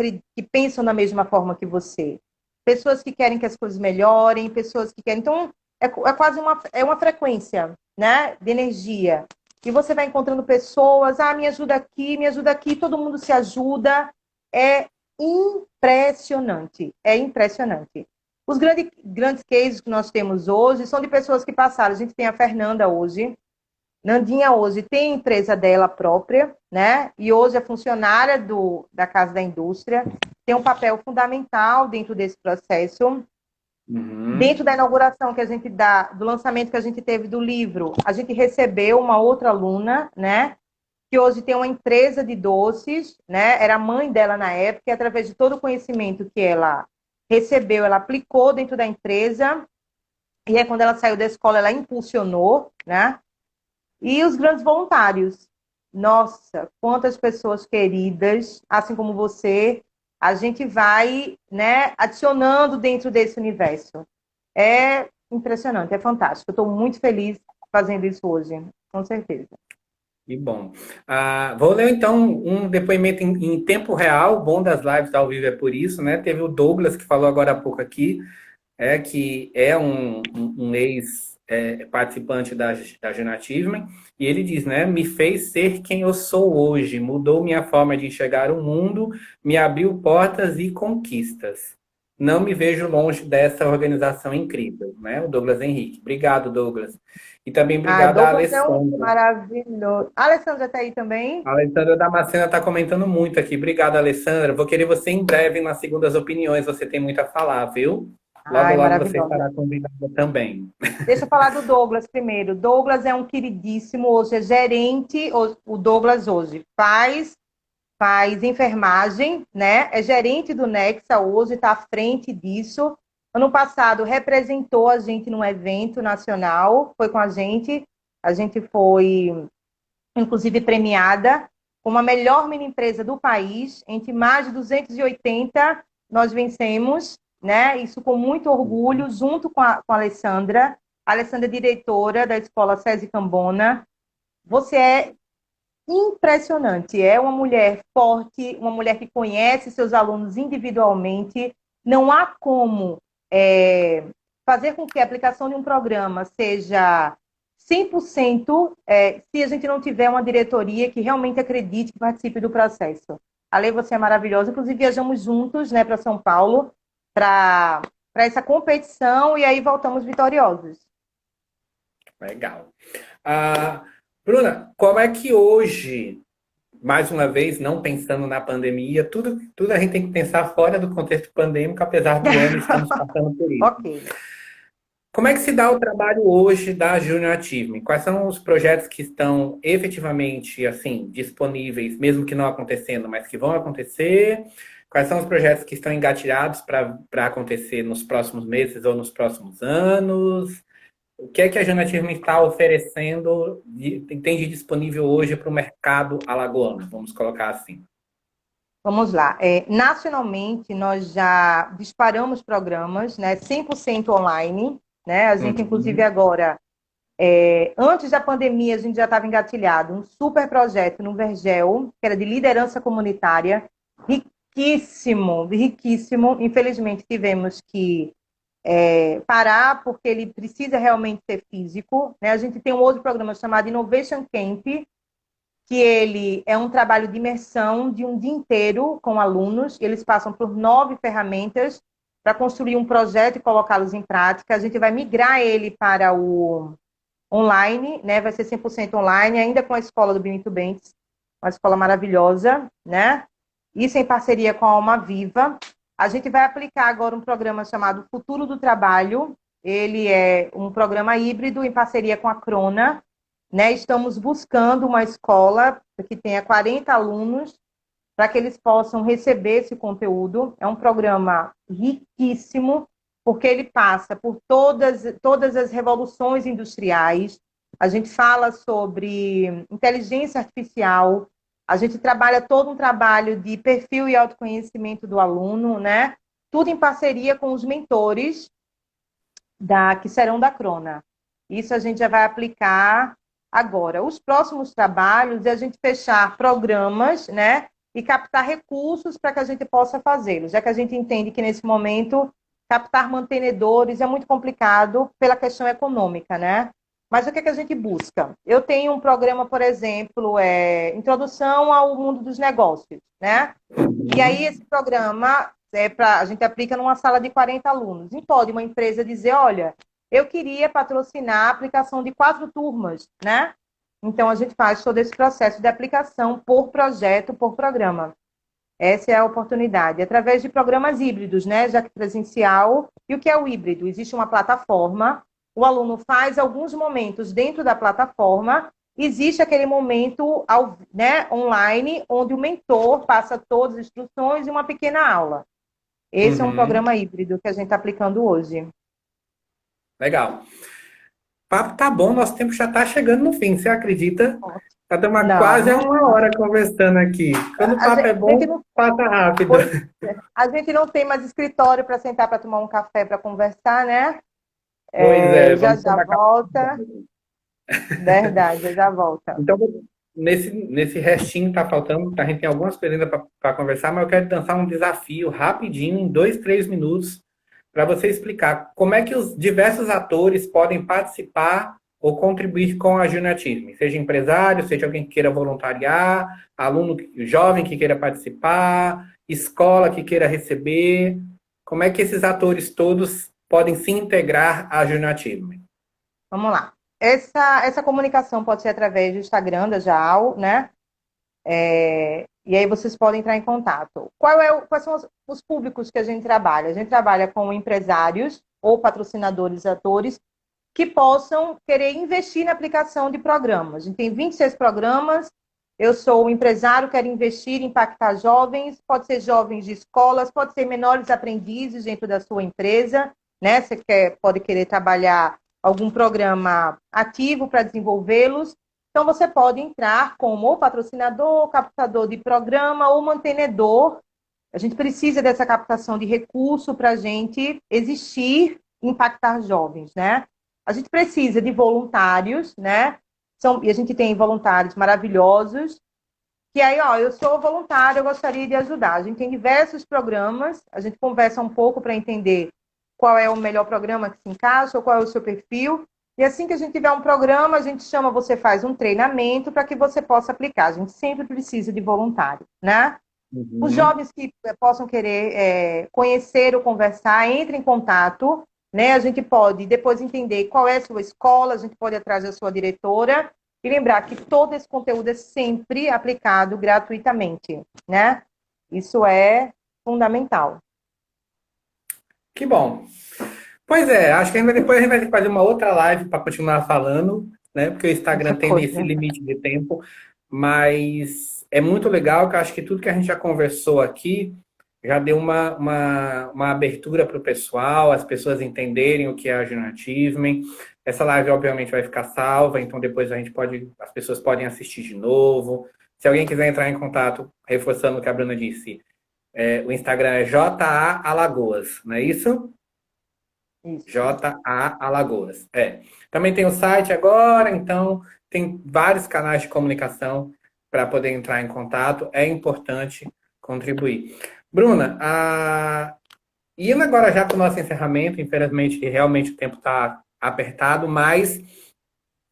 pensam da mesma forma que você, pessoas que querem que as coisas melhorem, pessoas que querem. Então, é quase uma frequência, né, de energia. E você vai encontrando pessoas, me ajuda aqui, todo mundo se ajuda. É impressionante, é impressionante. Os grandes cases que nós temos hoje são de pessoas que passaram. A gente tem a Fernanda hoje, Nandinha hoje tem empresa dela própria, né? E hoje é funcionária da Casa da Indústria, tem um papel fundamental dentro desse processo. Uhum. Dentro da inauguração que a gente dá, do lançamento que a gente teve do livro, a gente recebeu uma outra aluna, né? Que hoje tem uma empresa de doces, né? Era a mãe dela na época, e através de todo o conhecimento que ela recebeu, ela aplicou dentro da empresa, e aí quando ela saiu da escola, ela impulsionou, né? E os grandes voluntários. Nossa, quantas pessoas queridas, assim como você, a gente vai, né, adicionando dentro desse universo. É impressionante, é fantástico. Eu estou muito feliz fazendo isso hoje, com certeza. Que bom. Vou ler então um depoimento em tempo real. O bom das lives ao vivo é por isso, né? Teve o Douglas que falou agora há pouco aqui, que é um ex-participante da Genativement, e ele diz, né? Me fez ser quem eu sou hoje, mudou minha forma de enxergar o mundo, me abriu portas e conquistas. Não me vejo longe dessa organização incrível, né? O Douglas Henrique. Obrigado, Douglas. E também Ah, obrigado à Douglas é um Alessandra. maravilhoso. A Alessandra está aí também? A Alessandra Damascena está comentando muito aqui. Obrigado, Alessandra. Vou querer você em breve nas segundas opiniões. Você tem muito a falar, viu? Logo, Ai, logo você maravilhosa. estará convidada também. Deixa eu falar do Douglas primeiro. Douglas é um queridíssimo, hoje é gerente, o Douglas hoje faz enfermagem, né? É gerente do Nexa hoje, está à frente disso. Ano passado representou a gente num evento nacional, foi com a gente foi, inclusive, premiada como a melhor mini empresa do país, entre mais de 280, nós vencemos, né? Isso com muito orgulho, junto com a Alessandra. A Alessandra é diretora da Escola SESI Cambona. Você é impressionante. É uma mulher forte, uma mulher que conhece seus alunos individualmente. Não há como fazer com que a aplicação de um programa seja 100% se a gente não tiver uma diretoria que realmente acredite que participe do processo. A Lei, você é maravilhosa. Inclusive, viajamos juntos, né, para São Paulo para essa competição e aí voltamos vitoriosos. Legal. Bruna, como é que hoje, mais uma vez, não pensando na pandemia, tudo a gente tem que pensar fora do contexto pandêmico, apesar do ano estamos passando por isso. Ok. Como é que se dá o trabalho hoje da Junior Achievement? Quais são os projetos que estão efetivamente assim disponíveis, mesmo que não acontecendo, mas que vão acontecer? Quais são os projetos que estão engatilhados para acontecer nos próximos meses ou nos próximos anos? O que é que a Junior Achievement está oferecendo, tem de disponível hoje para o mercado alagoano? Vamos colocar assim. Vamos lá. Nacionalmente, nós já disparamos programas, né, 100% online. Né? A gente, inclusive, Uhum. agora, antes da pandemia, a gente já estava engatilhado um super projeto no Vergel, que era de liderança comunitária, riquíssimo, riquíssimo. Infelizmente, tivemos que parar, porque ele precisa realmente ser físico. Né? A gente tem um outro programa chamado Innovation Camp, que ele é um trabalho de imersão de um dia inteiro com alunos. Eles passam por 9 ferramentas para construir um projeto e colocá-los em prática. A gente vai migrar ele para o online, né? Vai ser 100% online, ainda com a escola do Benito Bentes, uma escola maravilhosa, né? Isso em parceria com a Alma Viva. A gente vai aplicar agora um programa chamado Futuro do Trabalho. Ele é um programa híbrido em parceria com a Crona. Né? Estamos buscando uma escola que tenha 40 alunos para que eles possam receber esse conteúdo. É um programa riquíssimo, porque ele passa por todas as revoluções industriais. A gente fala sobre inteligência artificial, a gente trabalha todo um trabalho de perfil e autoconhecimento do aluno, né? Tudo em parceria com os mentores que serão da Crona. Isso a gente já vai aplicar agora. Os próximos trabalhos é a gente fechar programas, né? E captar recursos para que a gente possa fazê-los, já que a gente entende que nesse momento captar mantenedores é muito complicado pela questão econômica, né? Mas o que é que a gente busca? Eu tenho um programa, por exemplo, Introdução ao Mundo dos Negócios, né? E aí esse programa a gente aplica numa sala de 40 alunos. E pode uma empresa dizer, olha, eu queria patrocinar a aplicação de 4 turmas, né? Então, a gente faz todo esse processo de aplicação por projeto, por programa. Essa é a oportunidade, através de programas híbridos, né? Já que presencial. E o que é o híbrido? Existe uma plataforma, o aluno faz alguns momentos dentro da plataforma, existe aquele momento né, online, onde o mentor passa todas as instruções e uma pequena aula. Esse é um Uhum. programa híbrido que a gente está aplicando hoje. Legal. O papo tá bom, nosso tempo já tá chegando no fim, você acredita? Já estamos quase Não, uma hora conversando aqui. Quando o a papo é gente bom, não, passa rápido. pois, a gente não tem mais escritório para sentar para tomar um café para conversar, né? Pois é, Já vamos já tomar café. volta. Verdade, já já volta. Então, nesse restinho tá faltando, a gente tem algumas coisas ainda para conversar, mas eu quero lançar um desafio rapidinho, em 2, 3 minutos, para você explicar como é que os diversos atores podem participar ou contribuir com a Juniatismo. Seja empresário, seja alguém que queira voluntariar, aluno jovem que queira participar, escola que queira receber. Como é que esses atores todos podem se integrar à Juniatismo? Vamos lá. Essa comunicação pode ser através do Instagram da JAL, né? E aí vocês podem entrar em contato. Quais são os públicos que a gente trabalha? A gente trabalha com empresários ou patrocinadores, atores, que possam querer investir na aplicação de programas. A gente tem 26 programas. Eu sou um empresário, quero investir, impactar jovens, pode ser jovens de escolas, pode ser menores aprendizes dentro da sua empresa, né? Você pode querer trabalhar algum programa ativo para desenvolvê-los. Então, você pode entrar como ou patrocinador, captador de programa ou mantenedor. A gente precisa dessa captação de recurso para a gente existir e impactar jovens, né? A gente precisa de voluntários, né? E a gente tem voluntários maravilhosos, que aí, ó, eu sou voluntário, eu gostaria de ajudar. A gente tem diversos programas, a gente conversa um pouco para entender qual é o melhor programa que se encaixa, ou qual é o seu perfil. E assim que a gente tiver um programa, a gente chama, você faz um treinamento para que você possa aplicar. A gente sempre precisa de voluntário, né? Os Uhum. jovens que possam querer conhecer ou conversar, entre em contato, né? A gente pode depois entender qual é a sua escola, a gente pode ir atrás da sua diretora e lembrar que todo esse conteúdo é sempre aplicado gratuitamente, né? Isso é fundamental. Que bom. Pois é, acho que ainda depois a gente vai ter que fazer uma outra live para continuar falando, né? Porque o Instagram Muita tem esse coisa. limite de tempo, mas é muito legal que eu acho que tudo que a gente já conversou aqui já deu uma abertura para o pessoal, as pessoas entenderem o que é aginatismo. Essa live, obviamente, vai ficar salva, então depois as pessoas podem assistir de novo. Se alguém quiser entrar em contato, reforçando o que a Bruna disse, o Instagram é JA Alagoas, não é isso? Isso. JA Alagoas. É. Também tem o site agora, então tem vários canais de comunicação para poder entrar em contato. É importante contribuir. Bruna, indo agora já para o nosso encerramento, infelizmente realmente o tempo está apertado, mas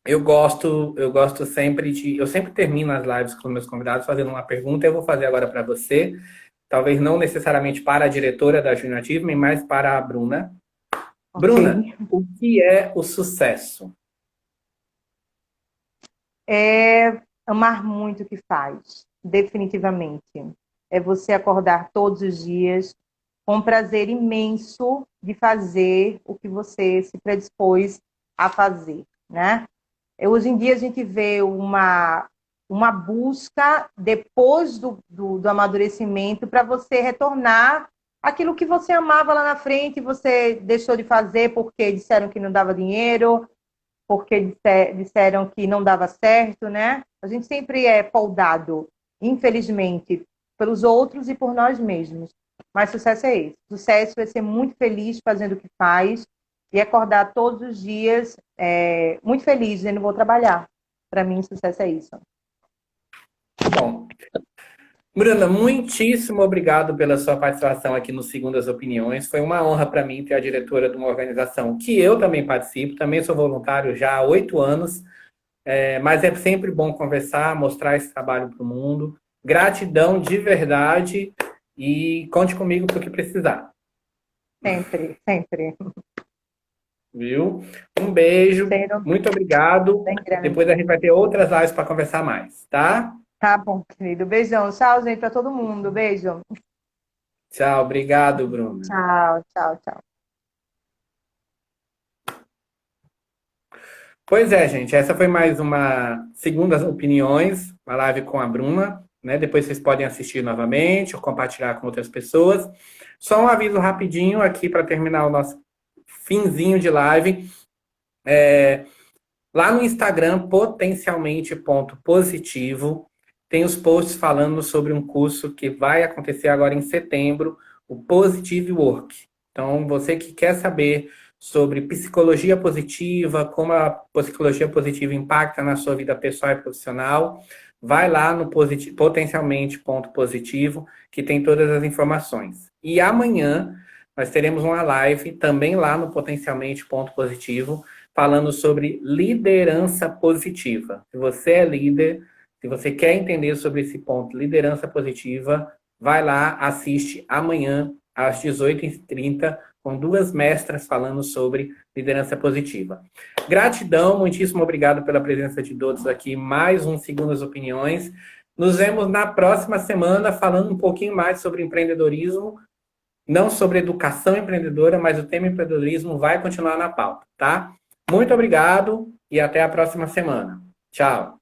eu gosto sempre eu sempre termino as lives com meus convidados fazendo uma pergunta. Eu vou fazer agora para você, talvez não necessariamente para a diretora da Juniatismo, mas para a Bruna. Ok. Bruna, o que é o sucesso? É amar muito o que faz, definitivamente. É você acordar todos os dias com um prazer imenso de fazer o que você se predispôs a fazer, né? Hoje em dia a gente vê uma busca depois do amadurecimento para você retornar aquilo que você amava lá na frente e você deixou de fazer porque disseram que não dava dinheiro, porque disseram que não dava certo, né? A gente sempre é poldado, infelizmente, pelos outros e por nós mesmos. Mas sucesso é esse. Sucesso é ser muito feliz fazendo o que faz e acordar todos os dias muito feliz, dizendo vou trabalhar. Para mim, sucesso é isso. Bom, Bruna, muitíssimo obrigado pela sua participação aqui no Segundas Opiniões. Foi uma honra para mim ter a diretora de uma organização que eu também participo, também sou voluntário já há 8 anos, mas é sempre bom conversar, mostrar esse trabalho para o mundo. Gratidão de verdade e conte comigo para o que precisar. Sempre, sempre. viu? Um beijo, Cheiro muito obrigado. bem grande. Depois a gente vai ter outras lives para conversar mais, tá? Tá bom, querido. Beijão. Tchau, gente, para todo mundo. Beijo. Tchau, obrigado, Bruno. Tchau, tchau, tchau. Pois é, gente, essa foi mais uma Segundas Opiniões, uma live com a Bruna, né? Depois vocês podem assistir novamente ou compartilhar com outras pessoas. Só um aviso rapidinho aqui para terminar o nosso finzinho de live. Lá no Instagram, potencialmente.positivo, tem os posts falando sobre um curso que vai acontecer agora em setembro, o Positive Work. Então, você que quer saber sobre psicologia positiva, como a psicologia positiva impacta na sua vida pessoal e profissional, vai lá no potencialmente.positivo, que tem todas as informações. E amanhã nós teremos uma live também lá no potencialmente.positivo, falando sobre liderança positiva. Se você é líder, se você quer entender sobre esse ponto, liderança positiva, vai lá, assiste amanhã às 18h30, com duas mestras falando sobre liderança positiva. Gratidão, muitíssimo obrigado pela presença de todos aqui, mais um Segundas Opiniões. Nos vemos na próxima semana falando um pouquinho mais sobre empreendedorismo, não sobre educação empreendedora, mas o tema empreendedorismo vai continuar na pauta, tá? Muito obrigado e até a próxima semana. Tchau.